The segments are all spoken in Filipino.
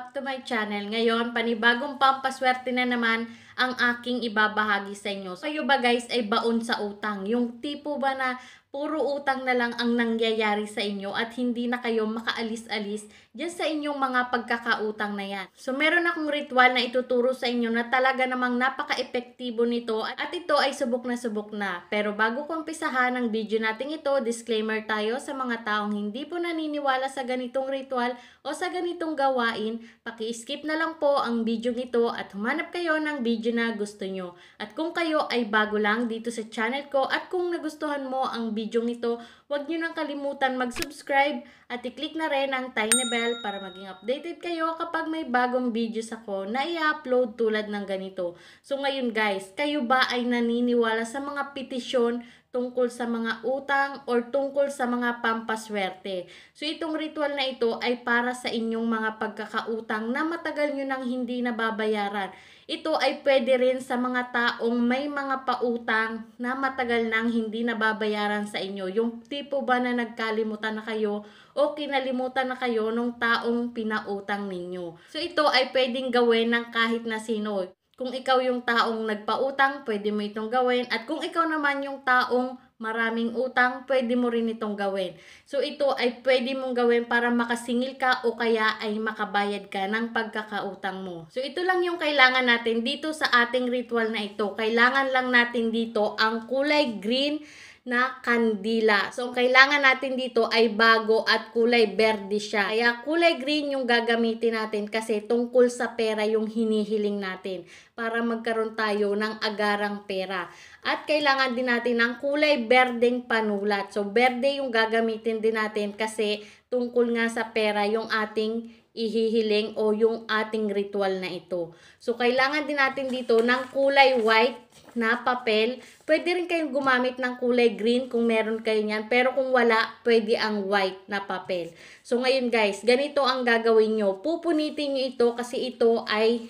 back to my channel. Ngayon, panibagong pampaswerte na naman ang aking ibabahagi sa inyo. So, kayo ba guys ay baon sa utang? Yung tipo ba na puro utang na lang ang nangyayari sa inyo at hindi na kayo makaalis-alis dyan sa inyong mga pagkakautang na yan? So, meron akong ritual na ituturo sa inyo na talaga namang napaka-epektibo nito at ito ay subok na subok na. Pero bago ko umpisahan ang video natin ito, disclaimer tayo sa mga taong hindi po naniniwala sa ganitong ritual o sa ganitong gawain, paki-skip na lang po ang video nito at humanap kayo ng video na gusto nyo. At kung kayo ay bago lang dito sa channel ko at kung nagustuhan mo ang video nito, huwag nyo nang kalimutan mag-subscribe at i-click na rin ang tiny bell para maging updated kayo kapag may bagong videos ako na i-upload tulad ng ganito. So ngayon guys, kayo ba ay naniniwala sa mga petisyon tungkol sa mga utang or tungkol sa mga pampaswerte? So itong ritual na ito ay para sa inyong mga pagkakautang na matagal nyo nang hindi nababayaran. Ito ay pwede rin sa mga taong may mga pautang na matagal nang hindi nababayaran sa inyo. Yung tipo ba na nagkalimutan na kayo o kinalimutan na kayo nung taong pinautang ninyo. So ito ay pwedeng gawin ng kahit na sino. Kung ikaw yung taong nagpautang, pwede mo itong gawin. At kung ikaw naman yung taong maraming utang, pwede mo rin itong gawin. So ito ay pwede mong gawin para makasingil ka o kaya ay makabayad ka ng pagkakautang mo. So ito lang yung kailangan natin dito sa ating ritual na ito. Kailangan lang natin dito ang kulay green na kandila. So, ang kailangan natin dito ay bago at kulay berde siya. Kaya kulay green yung gagamitin natin kasi tungkol sa pera yung hinihiling natin para magkaroon tayo ng agarang pera. At kailangan din natin ng kulay berdeng panulat. So, berde yung gagamitin din natin kasi tungkol nga sa pera yung ating ihihiling o yung ating ritual na ito. So, kailangan din natin dito ng kulay white na papel. Pwede rin kayong gumamit ng kulay green kung meron kayo niyan. Pero kung wala, pwede ang white na papel. So, ngayon guys, ganito ang gagawin nyo. Pupunitin nyo ito kasi ito ay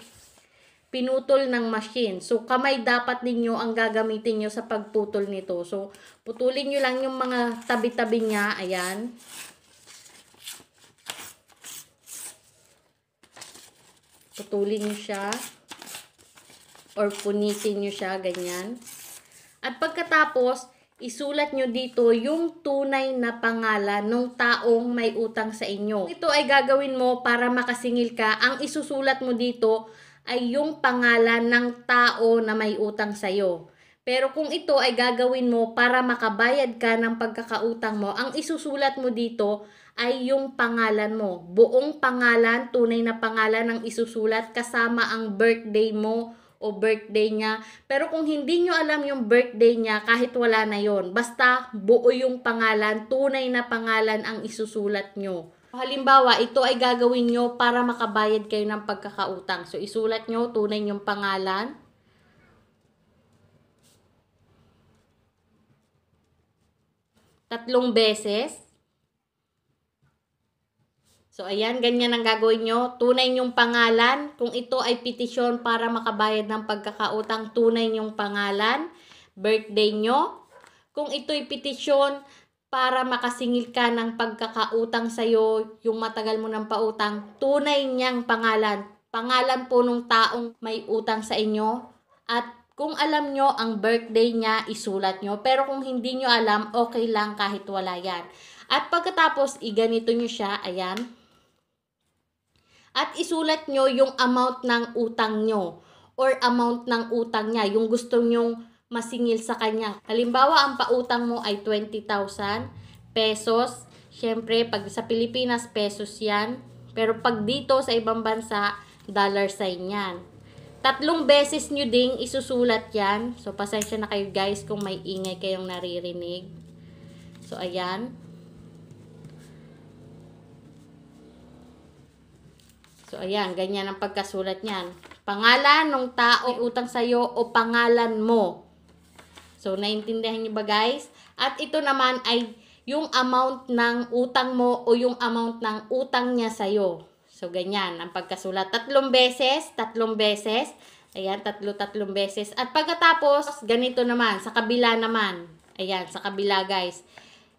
pinutol ng machine. So, kamay dapat ninyo ang gagamitin nyo sa pagputol nito. So, putulin nyo lang yung mga tabi-tabi niya. Ayan. Putulin nyo siya. Or punitin nyo siya, ganyan. At pagkatapos, isulat nyo dito yung tunay na pangalan ng taong may utang sa inyo. Ito ay gagawin mo para makasingil ka. Ang isusulat mo dito ay yung pangalan ng tao na may utang sa iyo. Pero kung ito ay gagawin mo para makabayad ka ng pagkakautang mo, ang isusulat mo dito ay yung pangalan mo. Buong pangalan, tunay na pangalan ang isusulat kasama ang birthday mo o birthday niya. Pero kung hindi nyo alam yung birthday niya, kahit wala na yon, basta buo yung pangalan, tunay na pangalan ang isusulat nyo. Halimbawa, ito ay gagawin nyo para makabayad kayo ng pagkakautang. So, isulat nyo tunay yung pangalan. Tatlong beses. So, ayan, ganyan ang gagawin nyo. Tunay nyong pangalan. Kung ito ay petisyon para makabayad ng pagkakautang, tunay nyong pangalan. Birthday nyo. Kung ito ay petisyon para makasingil ka ng pagkakautang sa'yo, yung matagal mo ng pautang, tunay niyang pangalan. Pangalan po nung taong may utang sa inyo. At kung alam nyo ang birthday niya, isulat nyo. Pero kung hindi nyo alam, okay lang kahit wala yan. At pagkatapos, iganito nyo siya. Ayan. At isulat nyo yung amount ng utang nyo or amount ng utang niya, yung gusto nyong masingil sa kanya. Halimbawa, ang pautang mo ay 20,000 pesos. Siyempre, pag sa Pilipinas, pesos yan. Pero pag dito sa ibang bansa, dollar sign yan. 3 beses nyo ding isusulat yan. So, pasensya na kayo guys kung may ingay kayong naririnig. So, ayan. So, ayan, ganyan ang pagkasulat niyan. Pangalan ng tao may utang sa'yo o pangalan mo. So, naintindihan niyo ba guys? At ito naman ay yung amount ng utang mo o yung amount ng utang niya sa'yo. So, ganyan ang pagkasulat. 3 beses. Ayan, 3 beses. At pagkatapos, ganito naman, sa kabila naman. Ayan, sa kabila guys.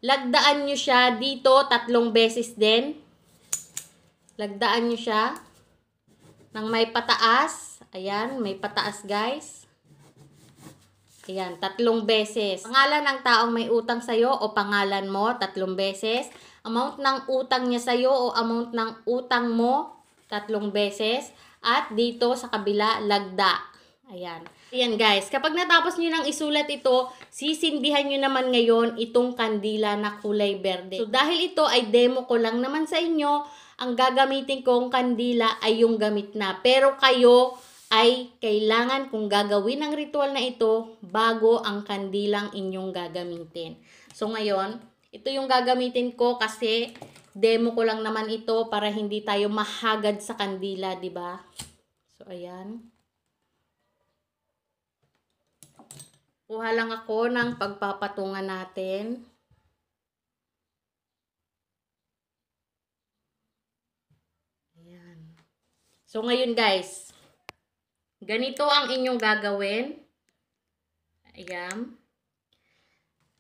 Lagdaan nyo siya dito 3 beses din. Lagdaan nyo siya. ng may pataas. Ayan, may pataas guys. Ayan, 3 beses. Pangalan ng taong may utang sa'yo o pangalan mo, 3 beses. Amount ng utang niya sa'yo o amount ng utang mo, 3 beses. At dito sa kabila, lagda. Ayan. Ayan guys, kapag natapos nyo nang isulat ito, sisindihan nyo naman ngayon itong kandila na kulay berde. So dahil ito ay demo ko lang naman sa inyo, ang gagamitin kong kandila ay yung gamit na. Pero kayo ay kailangan kung gagawin ang ritual na ito bago ang kandilang inyong gagamitin. So ngayon, ito yung gagamitin ko kasi demo ko lang naman ito para hindi tayo mahagad sa kandila, di ba? So ayan. Kuha lang ako ng pagpapatungan natin. Ayan. So ngayon guys, ganito ang inyong gagawin. Ayan.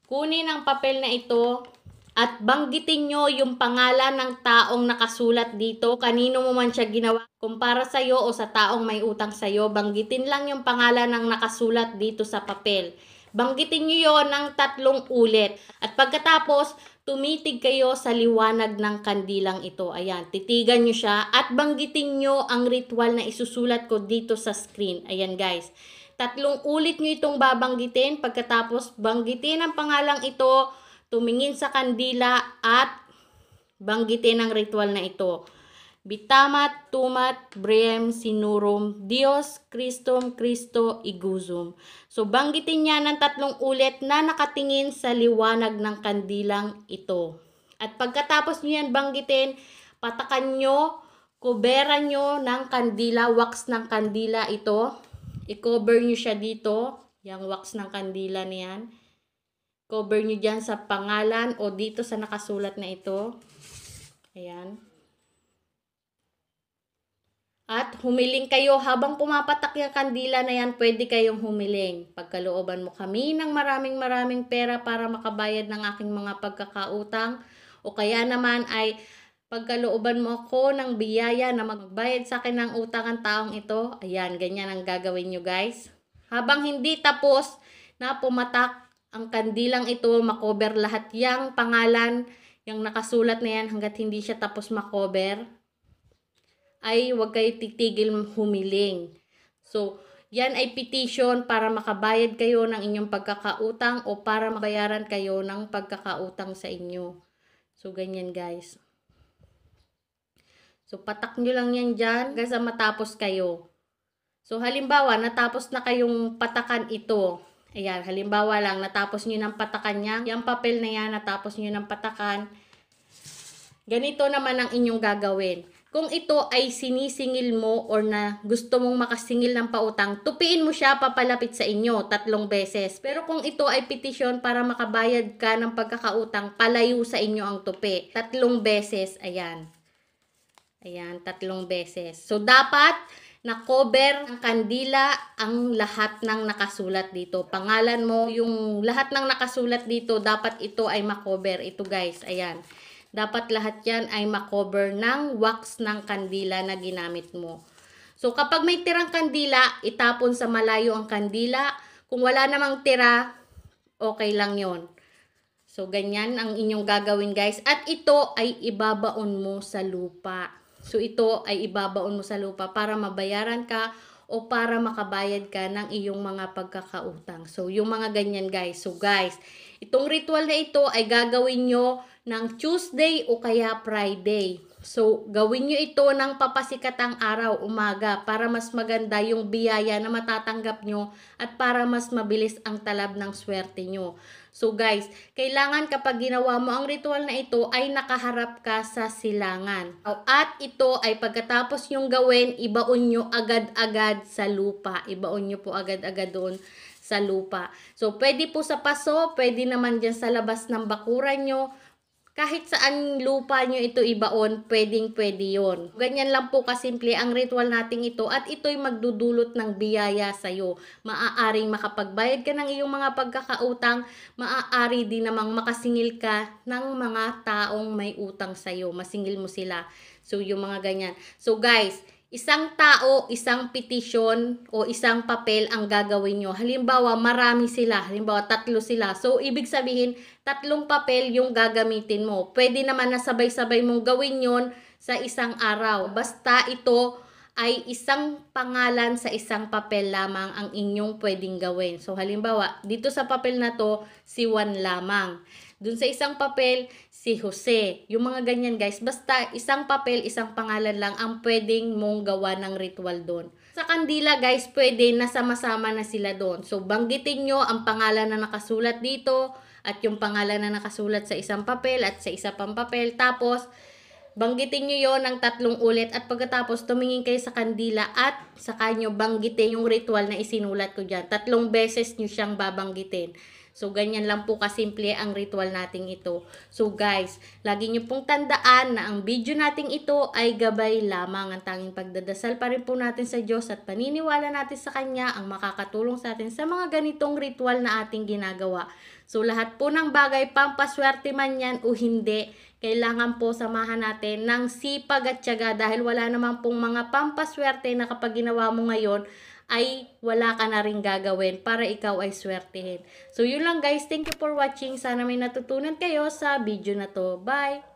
Kunin ang papel na ito at banggitin nyo yung pangalan ng taong nakasulat dito. Kanino mo man siya ginawa. Kung para sa'yo o sa taong may utang sa'yo, banggitin lang yung pangalan ng nakasulat dito sa papel. Banggitin nyo yon ng 3 ulit. At pagkatapos, tumitig kayo sa liwanag ng kandilang ito. Ayan, titigan nyo siya at banggitin nyo ang ritual na isusulat ko dito sa screen. Ayan guys. 3 ulit nyo itong babanggitin. Pagkatapos, banggitin ang pangalang ito, tumingin sa kandila at banggitin ang ritual na ito. Bitamat, tumat, brem, sinurum, Dios, Christum, Cristo, iguzum. So, banggitin niya ng 3 ulit na nakatingin sa liwanag ng kandilang ito. At pagkatapos niyo yan banggitin, patakan nyo, kuberan nyo ng kandila, wax ng kandila ito. I-cover nyo siya dito, yung wax ng kandila niyan. Cover nyo dyan sa pangalan o dito sa nakasulat na ito. Ayan. At humiling kayo habang pumapatak yung kandila na yan, pwede kayong humiling. Pagkalooban mo kami ng maraming pera para makabayad ng aking mga pagkakautang. O kaya naman ay pagkalooban mo ako ng biyaya na magbayad sa akin ng utang ang taong ito. Ayan, ganyan ang gagawin nyo guys. Habang hindi tapos na pumatak ang kandilang ito, makover lahat yung pangalan, yung nakasulat na yan hanggat hindi siya tapos makover, ay huwag kayo titigil humiling. So, yan ay petition para makabayad kayo ng inyong pagkakautang o para mabayaran kayo ng pagkakautang sa inyo. So, ganyan guys. So, patak nyo lang yan dyan hanggang sa matapos kayo. So, halimbawa, natapos na kayong patakan ito. Ayan, halimbawa lang, natapos nyo ng patakan niya. Yung papel na yan, natapos nyo ng patakan. Ganito naman ang inyong gagawin. Kung ito ay sinisingil mo or na gusto mong makasingil ng pautang, tupiin mo siya papalapit sa inyo 3 beses. Pero kung ito ay petisyon para makabayad ka ng pagkakautang, palayo sa inyo ang tupi. 3 beses, ayan. Ayan, 3 beses. So, dapat na-cover ng kandila ang lahat ng nakasulat dito. Pangalan mo, yung lahat ng nakasulat dito, dapat ito ay makover. Ito guys, ayan. Dapat lahat yan ay makover ng wax ng kandila na ginamit mo. So, kapag may tirang kandila, itapon sa malayo ang kandila. Kung wala namang tira, okay lang yon. So, ganyan ang inyong gagawin guys. At ito ay ibabaon mo sa lupa. So, ito ay ibabaon mo sa lupa para mabayaran ka o para makabayad ka ng iyong mga pagkakautang. So, yung mga ganyan guys. So, guys, itong ritual na ito ay gagawin nyo ng Tuesday o kaya Friday. So, gawin nyo ito ng papasikatang araw, umaga, para mas maganda yung biyaya na matatanggap nyo at para mas mabilis ang talab ng swerte nyo. So guys, kailangan kapag ginawa mo ang ritual na ito ay nakaharap ka sa silangan. At ito ay pagkatapos yung gawin, ibaon nyo agad-agad sa lupa. Ibaon nyo po agad-agad doon sa lupa. So pwede po sa paso, pwede naman dyan sa labas ng bakuran nyo. Kahit saan lupa nyo ito ibaon, pwedeng-pwede yun. Ganyan lang po kasimple ang ritual nating ito at ito'y magdudulot ng biyaya sa'yo. Maaaring makapagbayad ka ng iyong mga pagkakautang, maaari din namang makasingil ka ng mga taong may utang sa'yo. Masingil mo sila. So, yung mga ganyan. So, guys, Isang tao, isang petisyon o isang papel ang gagawin nyo. Halimbawa, marami sila. Halimbawa, 3 sila. So, ibig sabihin, 3 papel yung gagamitin mo. Pwede naman na sabay-sabay mong gawin yon sa isang araw. Basta ito ay isang pangalan sa isang papel lamang ang inyong pwedeng gawin. So, halimbawa, dito sa papel na to, si Juan lamang. Dun sa isang papel, si Jose. Yung mga ganyan guys, basta isang papel, isang pangalan lang ang pwedeng mong gawa ng ritual doon. Sa kandila guys, pwede na sama-sama na sila doon. So banggitin nyo ang pangalan na nakasulat dito at yung pangalan na nakasulat sa isang papel at sa isa pang papel. Tapos banggitin nyo yon ng 3 ulit at pagkatapos tumingin kayo sa kandila at saka nyo banggitin yung ritual na isinulat ko dyan. 3 beses nyo siyang babanggitin. So, ganyan lang po kasimple ang ritual nating ito. So, guys, lagi nyo pong tandaan na ang video nating ito ay gabay lamang. Ang tanging pagdadasal pa rin po natin sa Diyos at paniniwala natin sa Kanya ang makakatulong sa atin sa mga ganitong ritual na ating ginagawa. So, lahat po ng bagay, pampaswerte man yan o hindi, kailangan po samahan natin ng sipag at tiyaga dahil wala naman pong mga pampaswerte na kapag ginawa mo ngayon, ay wala ka na rin gagawin para ikaw ay swertehin. So, yun lang guys. Thank you for watching. Sana may natutunan kayo sa video na to. Bye!